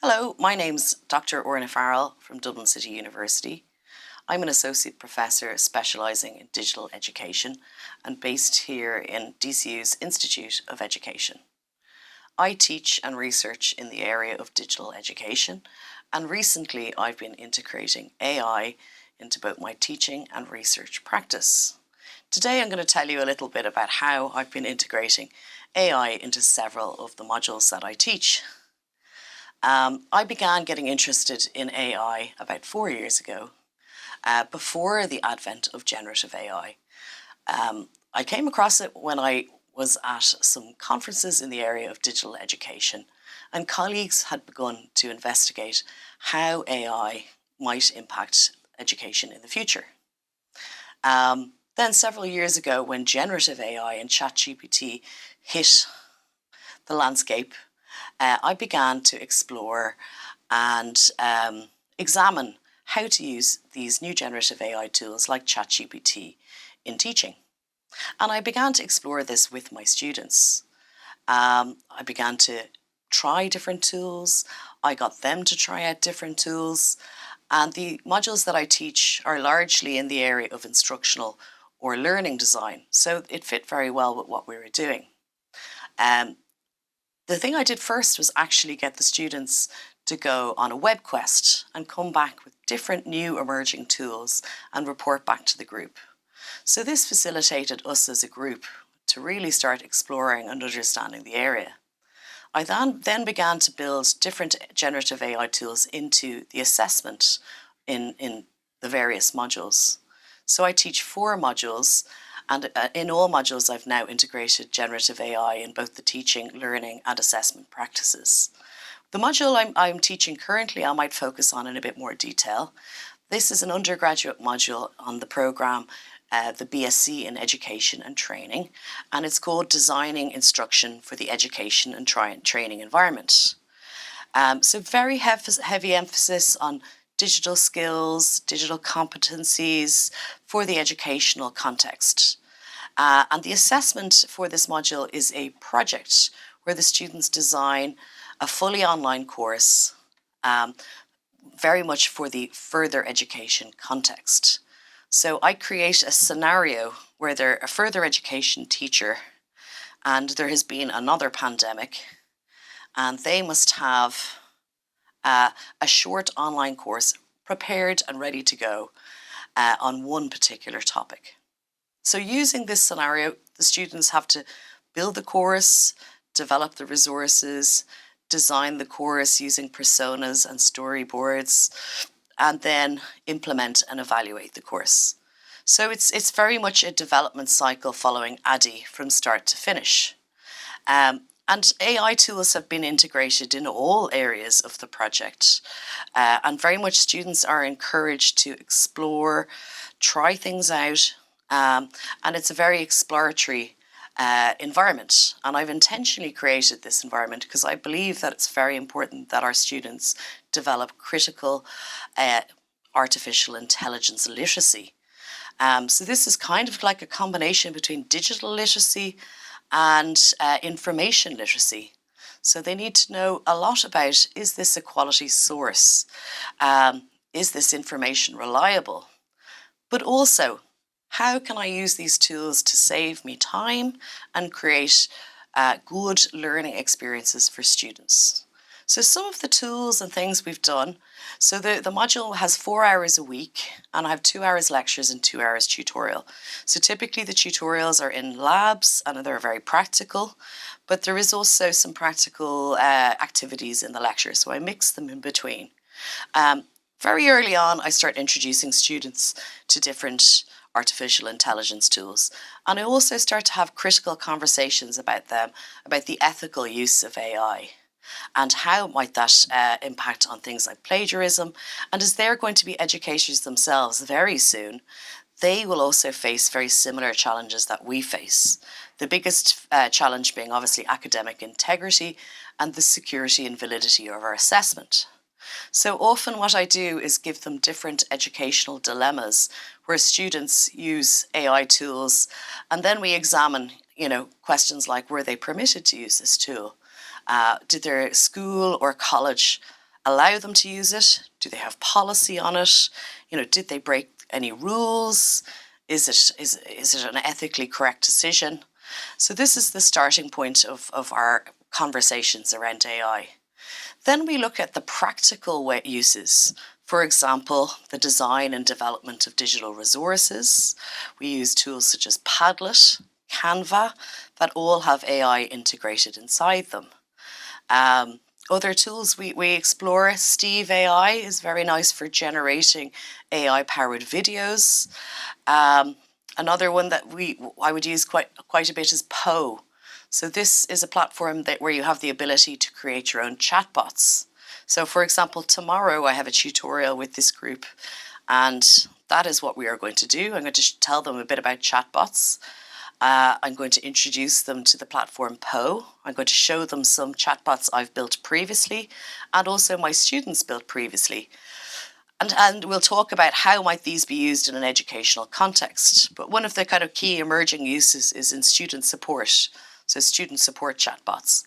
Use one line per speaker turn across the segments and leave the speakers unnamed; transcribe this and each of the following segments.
Hello, my name's Dr. Orna Farrell from Dublin City University. I'm an associate professor specialising in digital education and based here in DCU's Institute of Education. I teach and research in the area of digital education, and recently I've been integrating AI into both my teaching and research practice. Today I'm going to tell you a little bit about how I've been integrating AI into several of the modules that I teach. I began getting interested in AI about 4 years ago, before the advent of generative AI. I came across it when I was at some conferences in the area of digital education, and colleagues had begun to investigate how AI might impact education in the future. Then several years ago, when generative AI and ChatGPT hit the landscape, I began to explore and examine how to use these new generative AI tools like ChatGPT in teaching. And I began to explore this with my students. I began to try different tools. I got them to try out different tools. And the modules that I teach are largely in the area of instructional or learning design. So it fit very well with what we were doing. The thing I did first was actually get the students to go on a web quest and come back with different new emerging tools and report back to the group. So this facilitated us as a group to really start exploring and understanding the area. I then began to build different generative AI tools into the assessment in the various modules. So I teach 4 modules, and in all modules I've now integrated generative AI in both the teaching, learning and assessment practices. The module I'm teaching currently I might focus on in a bit more detail. This is an undergraduate module on the programme, the BSc in Education and Training, and it's called Designing Instruction for the Education and Training Environment. So very heavy emphasis on digital skills, digital competencies for the educational context. And the assessment for this module is a project where the students design a fully online course, very much for the further education context. So I create a scenario where they're a further education teacher and there has been another pandemic, and they must have a short online course prepared and ready to go on one particular topic. So using this scenario, the students have to build the course, develop the resources, design the course using personas and storyboards, and then implement and evaluate the course. So it's very much a development cycle following ADDIE from start to finish. And AI tools have been integrated in all areas of the project, and very much students are encouraged to explore, try things out, and it's a very exploratory environment. And I've intentionally created this environment because I believe that it's very important that our students develop critical artificial intelligence literacy. So this is kind of like a combination between digital literacy and information literacy. So they need to know a lot about, is this a quality source? Is this information reliable? But also, how can I use these tools to save me time and create good learning experiences for students? So some of the tools and things we've done, so the module has 4 hours a week, and I have 2 hours lectures and 2 hours tutorial. So typically the tutorials are in labs and they're very practical, but there is also some practical activities in the lecture, so I mix them in between. Very early on, I start introducing students to different artificial intelligence tools, and I also start to have critical conversations about them, about the ethical use of AI. And how might that impact on things like plagiarism? And as they're going to be educators themselves very soon, they will also face very similar challenges that we face. The biggest challenge being obviously academic integrity and the security and validity of our assessment. So often what I do is give them different educational dilemmas where students use AI tools, and then we examine, questions like, were they permitted to use this tool? Did their school or college allow them to use it? Do they have policy on it? Did they break any rules? Is it an ethically correct decision? So this is the starting point of our conversations around AI. Then we look at the practical uses. For example, the design and development of digital resources. We use tools such as Padlet, Canva, that all have AI integrated inside them. Other tools we explore, Steve AI is very nice for generating AI-powered videos. Another one that I would use quite a bit is Poe. So this is a platform where you have the ability to create your own chatbots. So for example, tomorrow I have a tutorial with this group, and that is what we are going to do. I'm going to tell them a bit about chatbots. I'm going to introduce them to the platform Poe. I'm going to show them some chatbots I've built previously and also my students built previously. And we'll talk about how might these be used in an educational context. But one of the kind of key emerging uses is in student support. So student support chatbots.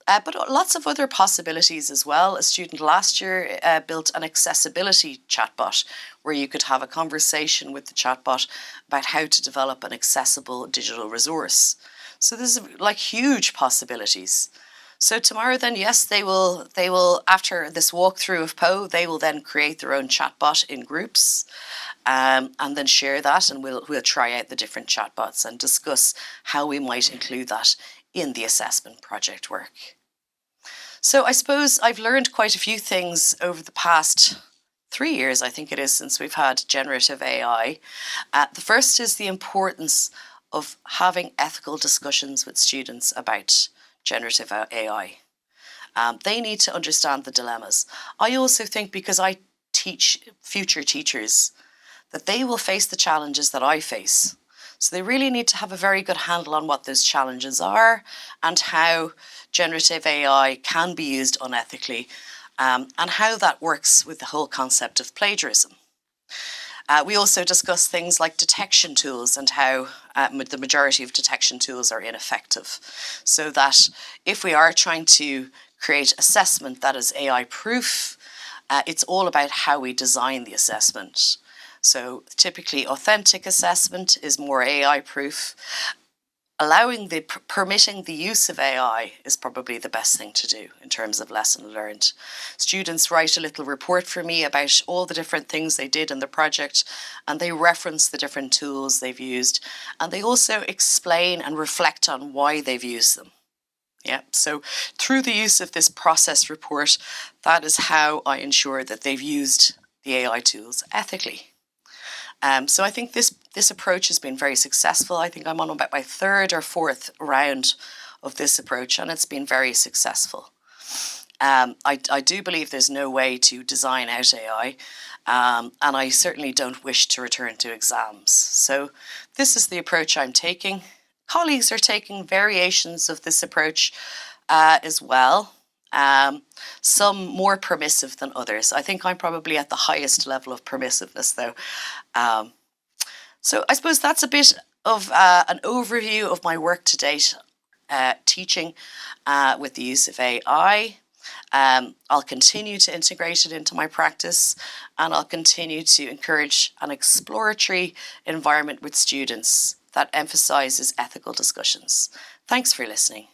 But lots of other possibilities as well. A student last year built an accessibility chatbot where you could have a conversation with the chatbot about how to develop an accessible digital resource. So there's like huge possibilities. So tomorrow then, yes, they will after this walkthrough of Poe, they will then create their own chatbot in groups and then share that, and we'll try out the different chatbots and discuss how we might include that in the assessment project work. So I suppose I've learned quite a few things over the past 3 years, I think it is, since we've had generative AI. The first is the importance of having ethical discussions with students about generative AI. They need to understand the dilemmas. I also think, because I teach future teachers, that they will face the challenges that I face. So they really need to have a very good handle on what those challenges are and how generative AI can be used unethically, and how that works with the whole concept of plagiarism. We also discuss things like detection tools and how the majority of detection tools are ineffective. So that if we are trying to create assessment that is AI proof, it's all about how we design the assessment. So typically authentic assessment is more AI proof. Permitting the use of AI is probably the best thing to do in terms of lesson learned. Students write a little report for me about all the different things they did in the project, and they reference the different tools they've used, and they also explain and reflect on why they've used them. Yeah, so through the use of this process report, that is how I ensure that they've used the AI tools ethically. So I think this approach has been very successful. I think I'm on about my 3rd or 4th round of this approach, and it's been very successful. I do believe there's no way to design out AI, and I certainly don't wish to return to exams. So this is the approach I'm taking. Colleagues are taking variations of this approach as well. Some more permissive than others. I think I'm probably at the highest level of permissiveness, though. So I suppose that's a bit of an overview of my work to date teaching with the use of AI. I'll continue to integrate it into my practice, and I'll continue to encourage an exploratory environment with students that emphasises ethical discussions. Thanks for listening.